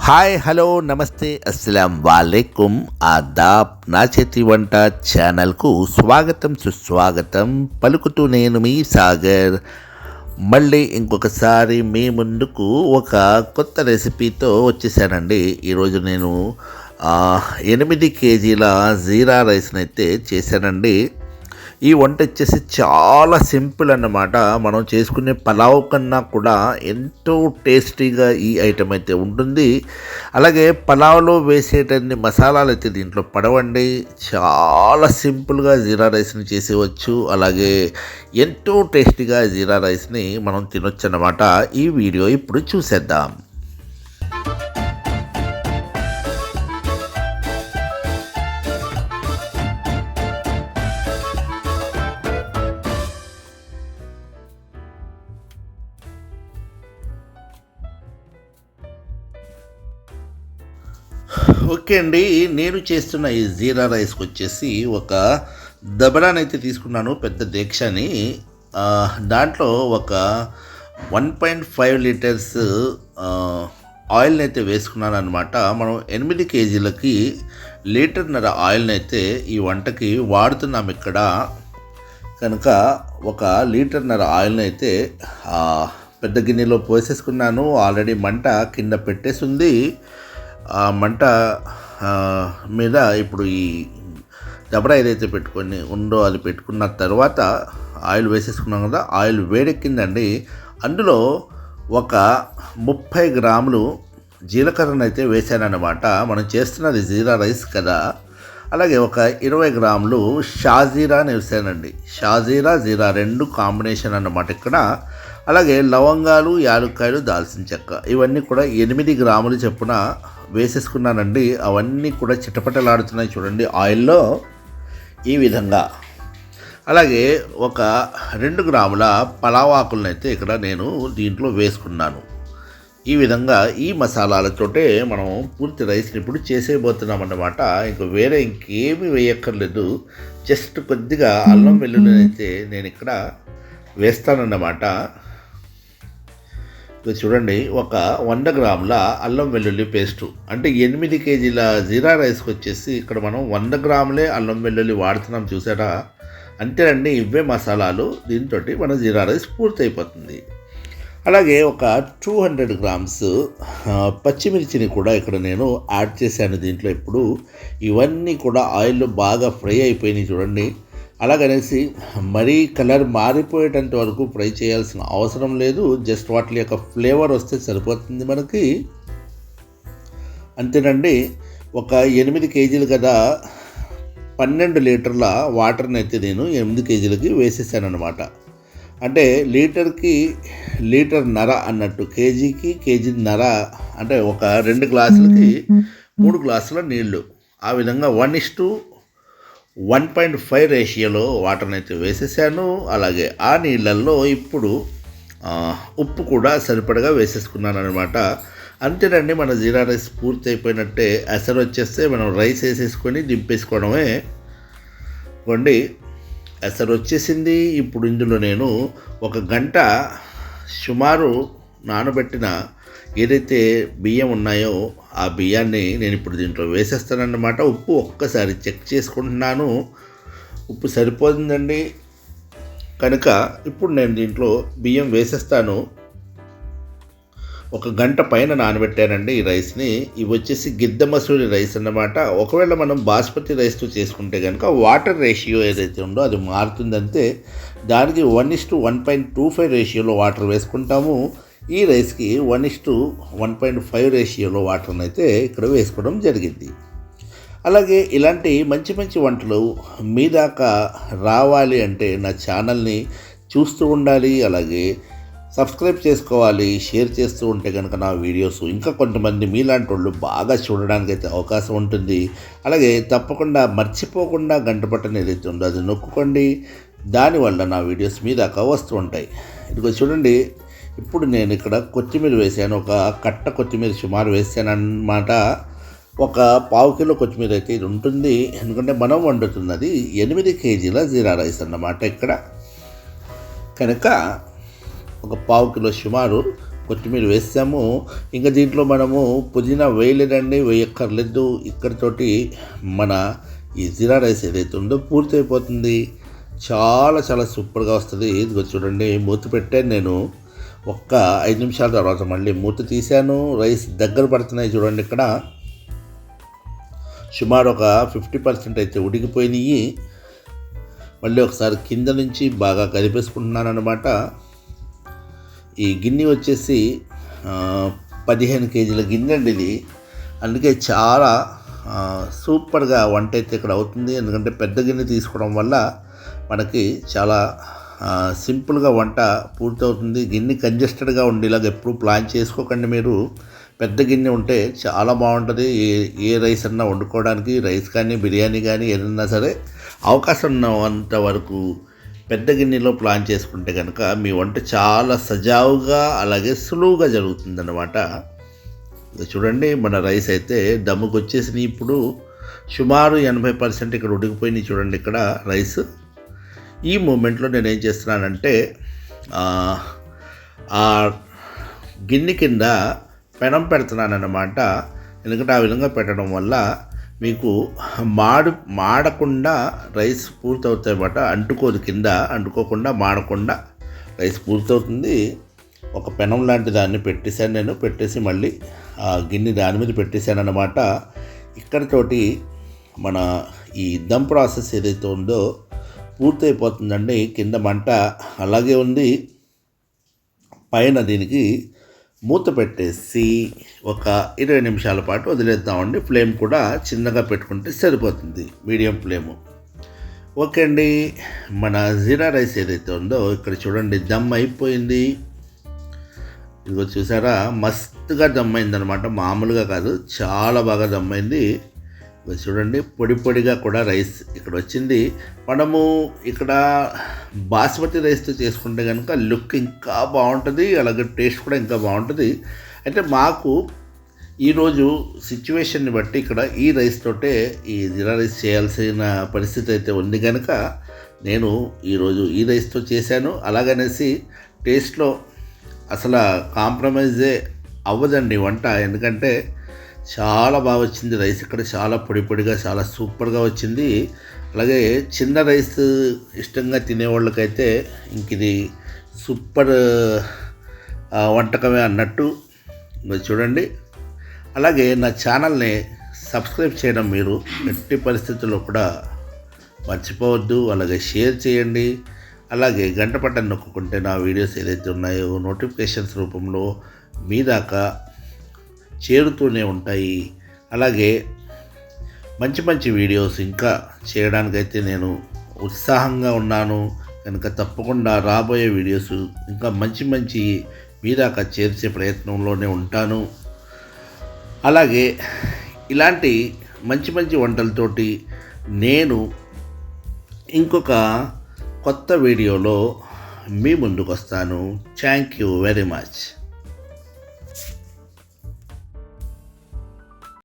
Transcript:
Hi hello నమస్తే అస్సలం వాలేకుం ఆదాబ్ నా చేతి వంట ఛానల్కు స్వాగతం సుస్వాగతం పలుకుతూ నేను మీ సాగర్ మళ్ళీ ఇంకొకసారి మీ ముందుకు ఒక కొత్త రెసిపీతో వచ్చేసానండి. ఈరోజు నేను 8 కేజీల జీరా రైస్ని అయితే చేశానండి. ఈ వంట వచ్చేసి చాలా సింపుల్ అన్నమాట. మనం చేసుకునే పలావ్ కన్నా కూడా ఎంతో టేస్టీగా ఈ ఐటెం అయితే ఉంటుంది. అలాగే పలావ్లో వేసేటన్ని మసాలాలు అయితే దీంట్లో పడవండి. చాలా సింపుల్గా జీరా రైస్ని చేసేవచ్చు. అలాగే ఎంతో టేస్టీగా జీరా రైస్ని మనం తినొచ్చు అన్నమాట. ఈ వీడియో ఇప్పుడు చూసేద్దాం. ఓకే అండి, నేను చేస్తున్న ఈ జీరా రైస్కి వచ్చేసి ఒక దబరానైతే తీసుకున్నాను, పెద్ద దీక్షని. దాంట్లో ఒక 1.5 లీటర్స్ ఆయిల్ని అయితే వేసుకున్నాను అనమాట. మనం 8 కేజీలకి లీటర్న్నర ఆయిల్ని అయితే ఈ వంటకి వాడుతున్నాం ఇక్కడ. కనుక ఒక లీటర్న్నర ఆయిల్ని అయితే పెద్ద గిన్నెలో పోసేసుకున్నాను. ఆల్రెడీ మంట కింద పెట్టేసి ఉంది. ఆ మంట మీద ఇప్పుడు ఈ దబరా ఏదైతే పెట్టుకొని ఉందో అది పెట్టుకున్న తర్వాత ఆయిల్ వేసేసుకున్నాం కదా. ఆయిల్ వేడెక్కిందండి. అందులో ఒక 30 గ్రాములు జీలకర్రను అయితే వేసానన్నమాట. మనం చేస్తున్నది జీరా రైస్ కదా. అలాగే ఒక 20 గ్రాములు షాజీరాని వేసానండి. షాజీరా జీరా రెండు కాంబినేషన్ అన్నమాట ఇక్కడ. అలాగే లవంగాలు, యాలుక్కాయలు, దాల్చిన చెక్క ఇవన్నీ కూడా 8 గ్రాములు చొప్పున వేసేసుకున్నానండి. అవన్నీ కూడా చిటపటలాడుతున్నాయి చూడండి ఆయిల్లో ఈ విధంగా. అలాగే ఒక 2 గ్రాముల పలావ్ ఆకులను అయితే ఇక్కడ నేను దీంట్లో వేసుకున్నాను. ఈ విధంగా ఈ మసాలాలతోటే మనం పూర్తి రైస్ని ఇప్పుడు చేసేయబోతున్నాం అన్నమాట. ఇంకా వేరే ఇంకేమీ వేయక్కర్లేదు. జస్ట్ కొద్దిగా అల్లం వెల్లుల్లి అయితే నేను ఇక్కడ వేస్తానన్నమాట. చూడండి, ఒక 100 గ్రాముల అల్లం వెల్లుల్లి పేస్టు. అంటే 8 కేజీల జీరా రైస్కి వచ్చేసి ఇక్కడ మనం 100 గ్రాములే అల్లం వెల్లుల్లి వాడుతున్నాం చూసారా. అంతేనండి, ఇవే మసాలాలు. దీంతో మన జీరా రైస్ పూర్తయిపోతుంది. అలాగే ఒక 200 గ్రామ్స్ పచ్చిమిర్చిని కూడా ఇక్కడ నేను యాడ్ చేశాను దీంట్లో. ఇప్పుడు ఇవన్నీ కూడా ఆయిల్లో బాగా ఫ్రై అయిపోయినాయి చూడండి. అలాగనేసి మరీ కలర్ మారిపోయేటంత వరకు ఫ్రై చేయాల్సిన అవసరం లేదు. జస్ట్ వాటి యొక్క ఫ్లేవర్ వస్తే సరిపోతుంది మనకి. అంతేనండి. ఒక 8 కేజీలు కదా, 12 లీటర్ల వాటర్ని అయితే నేను 8 కేజీలకి వేసేసానమాట. అంటే లీటర్కి లీటర్న్నర అన్నట్టు, కేజీకి కేజీన్నర అంటే ఒక 2 గ్లాసులకి 3 గ్లాసుల నీళ్లు. ఆ విధంగా 1:1.5 రేషియోలో వాటర్ని అయితే వేసేసాను. అలాగే ఆ నీళ్ళల్లో ఇప్పుడు ఉప్పు కూడా సరిపడగా వేసేసుకున్నాను అనమాట. అంతేనండి, మన జీరా రైస్ పూర్తి అయిపోయినట్టే. ఎసరు వచ్చేస్తే మనం రైస్ వేసేసుకొని దింపేసుకోవడమే. కొండి ఎసరు వచ్చేసింది. ఇప్పుడు ఇందులో నేను ఒక గంట సుమారు నానబెట్టిన ఏదైతే బియ్యం ఉన్నాయో ఆ బియ్యాన్ని నేను ఇప్పుడు దీంట్లో వేసేస్తానన్నమాట. ఉప్పు ఒక్కసారి చెక్ చేసుకుంటున్నాను. ఉప్పు సరిపోతుందండి. కనుక ఇప్పుడు నేను దీంట్లో బియ్యం వేసేస్తాను. ఒక గంట పైన నానబెట్టానండి ఈ రైస్ని. ఇవి వచ్చేసి గిద్ద మసూరి రైస్ అన్నమాట. ఒకవేళ మనం బాస్మతి రైస్తో చేసుకుంటే కనుక వాటర్ రేషియో ఏదైతే ఉందో అది మారుతుందంతే. దానికి 1:1.25 రేషియోలో వాటర్ వేసుకుంటాము. ఈ రైస్కి 1:1.5 రేషియోలో వాటర్ని అయితే ఇక్కడ వేసుకోవడం జరిగింది. అలాగే ఇలాంటి మంచి మంచి వంటలు మీ దాకా రావాలి అంటే నా ఛానల్ని చూస్తూ ఉండాలి. అలాగే సబ్స్క్రైబ్ చేసుకోవాలి. షేర్ చేస్తూ ఉంటే కనుక నా వీడియోస్ ఇంకా కొంతమంది మీలాంటి వాళ్ళు బాగా చూడడానికి అయితే అవకాశం ఉంటుంది. అలాగే తప్పకుండా మర్చిపోకుండా గంట బటన్ ఏదైతే ఉందో అది నొక్కుకోండి. దానివల్ల నా వీడియోస్ మీ దాకా వస్తూ ఉంటాయి. ఇదిగో చూడండి, ఇప్పుడు నేను ఇక్కడ కొత్తిమీర వేసాను. ఒక కట్ట కొత్తిమీర సుమారు వేసాను అన్నమాట. ఒక 1/2 కిలో కొత్తిమీర అయితే ఇది ఉంటుంది. ఎందుకంటే మనం వండుతున్నది 8 కేజీల జీరా రైస్ అన్నమాట ఇక్కడ. కనుక ఒక 1/2 కిలో సుమారు కొత్తిమీర వేసాము. ఇంకా దీంట్లో మనము పుదీనా వేయలేదండి, వేయక్కర్లేదు. ఇక్కడితోటి మన ఈ జీరా రైస్ ఏదైతే ఉందో పూర్తి అయిపోతుంది. చాలా చాలా సూపర్గా వస్తుంది. ఇదిగో చూడండి, మూత పెట్టాను నేను. ఒక్క 5 నిమిషాల తర్వాత మళ్ళీ మూత తీశాను. రైస్ దగ్గర పడుతున్నాయి చూడండి. ఇక్కడ సుమారు ఒక 50% అయితే ఉడికిపోయినాయి. మళ్ళీ ఒకసారి కింద నుంచి బాగా కలిపేసుకుంటున్నాను అన్నమాట. ఈ గిన్నె వచ్చేసి 15 కేజీల గిన్నె అండి ఇది. అందుకే చాలా సూపర్గా వంట అయితే ఇక్కడ అవుతుంది. ఎందుకంటే పెద్ద గిన్నె తీసుకోవడం వల్ల మనకి చాలా సింపుల్గా వంట పూర్తవుతుంది. గిన్నె కంజెస్టెడ్గా ఉండేలాగా ఎప్పుడు ప్లాన్ చేసుకోకండి మీరు. పెద్ద గిన్నె ఉంటే చాలా బాగుంటుంది. ఏ రైస్ అన్నా వండుకోవడానికి, రైస్ కానీ బిర్యానీ కానీ ఏదన్నా సరే అవకాశం ఉన్నంత వరకు పెద్ద గిన్నెలో ప్లాన్ చేసుకుంటే కనుక మీ వంట చాలా సజావుగా అలాగే సులువుగా జరుగుతుందన్నమాట. చూడండి, మన రైస్ అయితే దమ్ముకు వచ్చేసినాయి. ఇప్పుడు సుమారు 80% ఇక్కడ ఉడికిపోయినాయి చూడండి ఇక్కడ రైస్. ఈ మూమెంట్లో నేను ఏం చేస్తున్నానంటే ఆ గిన్నె కింద పెనం పెడుతున్నాను అన్నమాట. ఎందుకంటే ఆ విధంగా పెట్టడం వల్ల మీకు మాడకుండా రైస్ పూర్తవుతాయి అన్నమాట. అంటుకోదు, కింద అంటుకోకుండా మాడకుండా రైస్ పూర్తవుతుంది. ఒక పెనం లాంటి దాన్ని పెట్టేశాను నేను. పెట్టేసి మళ్ళీ ఆ గిన్నె దాని మీద పెట్టేశాను అన్నమాట. ఇక్కడితోటి మన ఈ దమ్ ప్రాసెస్ ఏదైతే ఉందో పూర్తయిపోతుందండి. కింద మంట అలాగే ఉంది. పైన దీనికి మూత పెట్టేసి ఒక 20 నిమిషాల పాటు వదిలేద్దామండి. ఫ్లేమ్ కూడా చిన్నగా పెట్టుకుంటే సరిపోతుంది, మీడియం ఫ్లేము. ఓకే అండి, మన జీరా రైస్ ఏదైతే ఉందో ఇక్కడ చూడండి దమ్ అయిపోయింది. ఇదిగో చూసారా, మస్తుగా దమ్ అయిందనమాట, మామూలుగా కాదు, చాలా బాగా దమ్ అయింది. చూడండి, పొడి పొడిగా కూడా రైస్ ఇక్కడ వచ్చింది. మనము ఇక్కడ బాస్మతి రైస్తో చేసుకుంటే కనుక లుక్ ఇంకా బాగుంటుంది, అలాగే టేస్ట్ కూడా ఇంకా బాగుంటుంది. అయితే మాకు ఈరోజు సిచ్యువేషన్ని బట్టి ఇక్కడ ఈ రైస్ తోటే ఈ జీరా రైస్ చేయాల్సిన పరిస్థితి అయితే ఉంది కనుక నేను ఈరోజు ఈ రైస్తో చేశాను. అలాగనేసి టేస్ట్లో అసలు కాంప్రమైజే అవ్వదండి వంట, ఎందుకంటే చాలా బాగా వచ్చింది రైస్. ఇక్కడ చాలా పొడి పొడిగా చాలా సూపర్గా వచ్చింది. అలాగే చిన్న రైస్ ఇష్టంగా తినేవాళ్ళకైతే ఇంక ఇది సూపర్ వంటకమే అన్నట్టు. చూడండి, అలాగే నా ఛానల్ని సబ్స్క్రైబ్ చేయడం మీరు ఎట్టి పరిస్థితుల్లో కూడా మర్చిపోవద్దు. అలాగే షేర్ చేయండి. అలాగే గంట బటన్ నొక్కుంటే నా వీడియోస్ ఏదైతే ఉన్నాయో నోటిఫికేషన్స్ రూపంలో మీ దాకా చేరుతూనే ఉంటాయి. అలాగే మంచి మంచి వీడియోస్ ఇంకా చేయడానికైతే నేను ఉత్సాహంగా ఉన్నాను కనుక తప్పకుండా రాబోయే వీడియోస్ ఇంకా మంచి మంచి మీ దాకా చేర్చే ప్రయత్నంలోనే ఉంటాను. అలాగే ఇలాంటి మంచి మంచి వంటలతోటి నేను ఇంకొక కొత్త వీడియోలో మీ ముందుకు వస్తాను. Thank you very much.